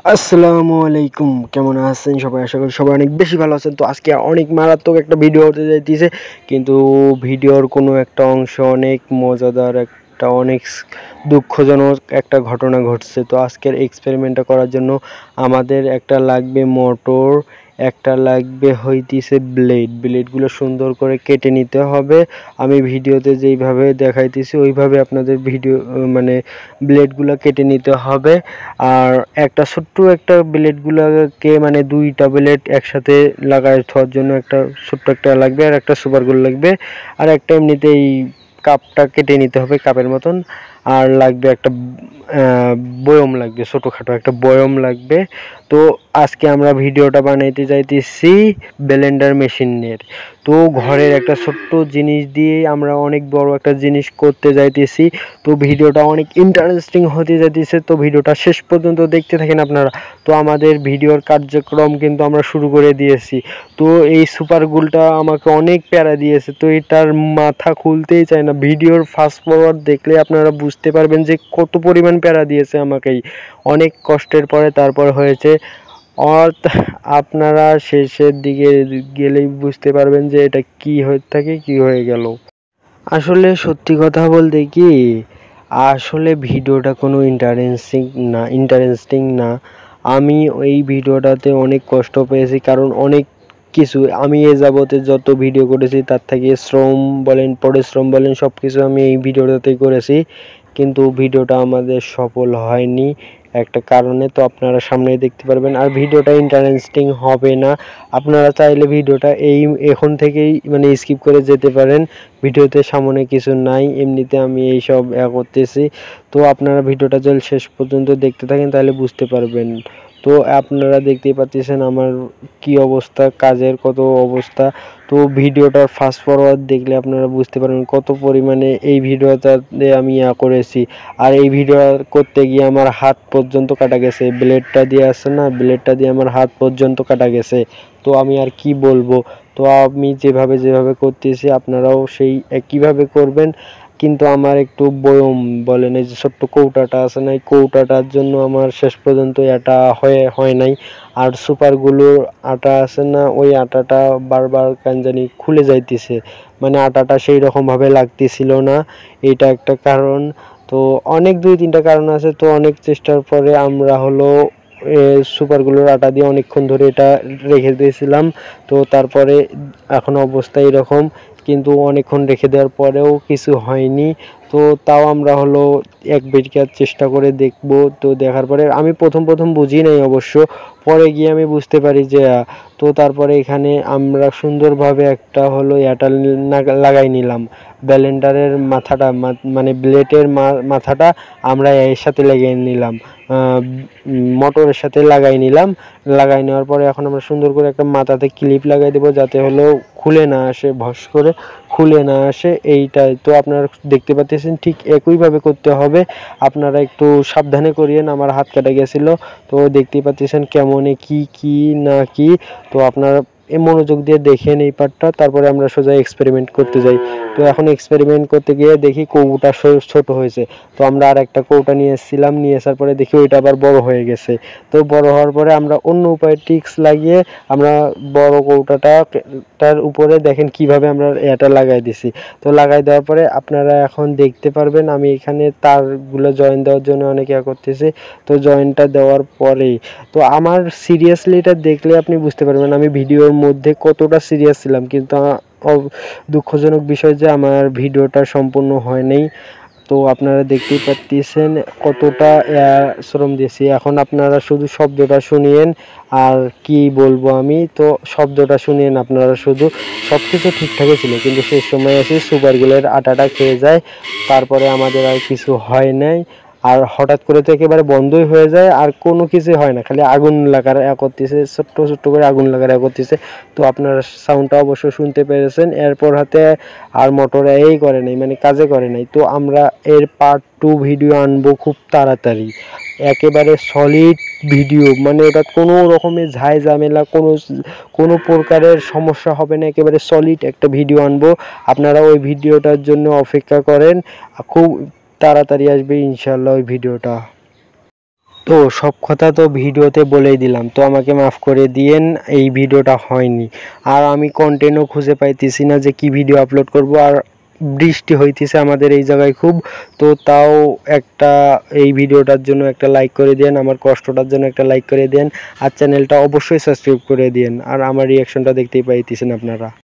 আসসালামু আলাইকুম, কেমন আছেন সবাই? আশা করি সবাই অনেক বেশি ভালো আছেন। তো আজকে অনেক মারাত্মক একটা ভিডিও হতে যাইতেছে, কিন্তু ভিডিওর কোনো একটা অংশ অনেক মজাদার, একটা অনেক দুঃখজনক একটা ঘটনা ঘটছে। তো আজকের এক্সপেরিমেন্টটা করার জন্য আমাদের একটা লাগবে মোটর, একটা লাগবে হইতেছে ব্লেডগুলো সুন্দর করে কেটে নিতে হবে। আমি ভিডিওতে যেইভাবে দেখাইতেছি ওইভাবে আপনাদের ভিডিও মানে ব্লেডগুলো কেটে নিতে হবে। আর একটা ছোট্ট একটা ব্লেডগুলোকে মানে দুইটা ব্লেড একসাথে লাগাই থাকার জন্য একটা ছোট্ট একটা লাগবে, আর একটা সুপার গ্লু লাগবে, আর একটা এমনিতেই কাপটা কেটে নিতে হবে কাপের মতন। আর লাগবে একটা বয়ম লাগবে, ছোটোখাটো একটা বয়ম লাগবে। তো আজকে আমরা ভিডিওটা বানাইতে যাইতেছি ব্লেন্ডার মেশিনের। তো ঘরের একটা ছোট্ট জিনিস দিয়ে আমরা অনেক বড় একটা জিনিস করতে যাইতেছি। তো ভিডিওটা অনেক ইন্টারেস্টিং হতে যাইতেছে, তো ভিডিওটা শেষ পর্যন্ত দেখতে থাকেন আপনারা। তো আমাদের ভিডিওর কার্যক্রম কিন্তু আমরা শুরু করে দিয়েছি। তো এই সুপার গ্লুটা আমাকে অনেক প্যারা দিয়েছে, তো এটার মাথা খুলতেই চায় না। ভিডিওর ফাস্ট ফরওয়ার্ড দেখলে আপনারা বুঝতে পারবেন যে কত পরিমাণ প্যারা দিয়েছে আমাকেই। অনেক কষ্টের পরে তারপর হয়েছে। আর আপনারা শেষের দিকে গেলেই বুঝতে পারবেন যে এটা কি হয়ে থাকে, কি হয়ে গেল। আসলে সত্যি কথা বলতে কি, আসলে ভিডিওটা কোনো ইন্টারেস্টিং না। আমি এই ভিডিওটাতে অনেক কষ্ট পেয়েছি, কারণ অনেক কিছু আমি এ যাবতে যত ভিডিও করেছি তার থেকে শ্রম বলেন, পরিশ্রম বলেন, সব কিছু আমি এই ভিডিওটাতেই করেছি, কিন্তু ভিডিওটা আমাদের সফল হয়নি একটা কারণে। তো আপনারা সামনেই দেখতে পারবেন। আর ভিডিওটা ইন্টারেস্টিং হবে না, আপনারা চাইলে ভিডিওটা এখন থেকেই মানে স্কিপ করে যেতে পারেন। ভিডিওতে সামনে কিছু নাই, এমনিতে আমি এইসব করতেছি। তো আপনারা ভিডিওটা যদি শেষ পর্যন্ত দেখতে থাকেন তাহলে বুঝতে পারবেন। তো আপনারা দেখতেই পাচ্ছেন আমার কি অবস্থা, কাজের কত অবস্থা। তো ভিডিওটার ফাস্ট ফরওয়ার্ড দেখলে আপনারা বুঝতে পারবেন কত পরিমাণে এই ভিডিওটাতে আমি করেছি। আর এই ভিডিও করতে গিয়ে আমার হাত পর্যন্ত কাটা গেছে, ব্লেডটা দিয়ে আসছে না, ব্লেডটা দিয়ে আমার হাত পর্যন্ত কাটা গেছে। তো আমি আর কি বলবো। তো আমি যেভাবে করতেছি আপনারাও সেই একইভাবে করবেন। কিন্তু আমার একটু বয়ম বলেন, এই যে ছোট্ট কৌটাটা আছে না, এই কৌটাটার জন্য আমার শেষ পর্যন্ত এটা হয় নাই। আর সুপারগুলোর আটা আছে না, ওই আটাটা বারবার কেন জানি খুলে যাইতেছে, মানে আটাটা সেই রকম ভাবে লাগতেছিল না। এইটা একটা কারণ। তো অনেক 2-3টা কারণ আছে। তো অনেক চেষ্টার পরে আমরা হলো সুপারগুলোর আটা দিয়ে অনেকক্ষণ ধরে এটা রেখে দিয়েছিলাম। তো তারপরে এখন অবস্থা এরকম, কিন্তু অনেকক্ষণ রেখে দেওয়ার পরেও কিছু হয়নি। তো তাও আমরা হলো এক বেরিকার চেষ্টা করে দেখব। তো দেখার পরে আমি প্রথম বুঝি নাই অবশ্য, পরে গিয়ে আমি বুঝতে পারি যে তো তারপরে এখানে আমরা সুন্দরভাবে একটা হলো এটা লাগাই নিলাম। ব্লেন্ডারের মাথাটা মানে ব্লেডের মাথাটা আমরা এর সাথে লাগিয়ে নিলাম, মোটরের সাথে লাগাই নিলাম। লাগাই নেওয়ার পরে এখন আমরা সুন্দর করে একটা মাথাতে ক্লিপ লাগাই দেবো, যাতে হলো খুলে না আসে, ভস করে খুলে না আসে এইটাই। তো আপনারা দেখতে পাচ্ছেন ঠিক একইভাবে করতে হবে, আপনারা একটু সাবধানে করিয়েন। আমার হাত কাটা গেছিল, তো দেখতেই পাচ্ছেন কেমনে কি না কি। তো আপনারা মনোযোগ দিয়ে দেখেন এই পার্টটা, তারপরে আমরা সোজা এক্সপেরিমেন্ট করতে যাই। তো এখন এক্সপেরিমেন্ট করতে গিয়ে দেখি কৌটা ছোট হয়েছে। তো আমরা আর একটা কৌটা নিয়ে এসেছিলাম, নিয়ে আসার পরে দেখি ওইটা আবার বড় হয়ে গেছে। তো বড় হওয়ার পরে আমরা অন্য উপায়ে ট্রিক্স লাগিয়ে আমরা বড় কৌটাটার উপরে দেখেন কিভাবে আমরা এটা লাগাই দিছি। তো লাগাই দেওয়ার পরে আপনারা এখন দেখতে পারবেন আমি এখানে তারগুলো জয়েন দেওয়ার জন্য অনেক করতেছি। তো জয়েনটা দেওয়ার পরে তো আমার সিরিয়াসলি এটা দেখলে আপনি বুঝতে পারবেন আমি ভিডিওর মধ্যে কতটা সিরিয়াস ছিলাম, কিন্তু দুঃখজনক বিষয় যে আমার ভিডিওটা সম্পূর্ণ হয় নাই। তো আপনারা দেখতেই পাচ্ছেন কতটা শ্রম দিয়েছি। এখন আপনারা শুধু শব্দটা শুনিয়েন, আর কি বলবো আমি, তো শব্দটা শুনিয়েন আপনারা শুধু। সব কিছু ঠিকঠাকই ছিল, কিন্তু সেই সময় এসে সুপারগুলোর আটাটা খেয়ে যায়। তারপরে আমাদের আর কিছু হয় নাই, আর হঠাৎ করে তো একেবারে বন্ধই হয়ে যায়, আর কোনো কিছু হয় না, খালি আগুন লাগার করতেছে, ছোট্ট করে আগুন লাগার করতেছে। তো আপনারা সাউন্ডটা অবশ্য শুনতে পেরেছেন। এরপর হাতে আর মোটর করে নাই, মানে কাজে করে নাই। তো আমরা এর পার্ট 2 ভিডিও আনবো খুব তাড়াতাড়ি, একেবারে সলিড ভিডিও, মানে এটা কোনো রকমের ঝামেলা, কোনো প্রকারের সমস্যা হবে না, একেবারে সলিড একটা ভিডিও আনবো। আপনারা ওই ভিডিওটার জন্য অপেক্ষা করেন, খুব তাড়াতাড়ি আসবে ইনশাল্লাহ ওই ভিডিওটা। তো সব কথা তো ভিডিওতে বলেই দিলাম, তো আমাকে মাফ করে দিয়েন, এই ভিডিওটা হয়নি। আর আমি কন্টেন্টও খুঁজে পাইতেছি না যে কি ভিডিও আপলোড করব। আর বৃষ্টি হইতেছে আমাদের এই জায়গায় খুব, তো তাও একটা এই ভিডিওটার জন্য একটা লাইক করে দেন, আমার কষ্টটার জন্য একটা লাইক করে দেন, আর চ্যানেলটা অবশ্যই সাবস্ক্রাইব করে দেন। আর আমার রিয়াকশনটা দেখতেই পাইতেছেন আপনারা।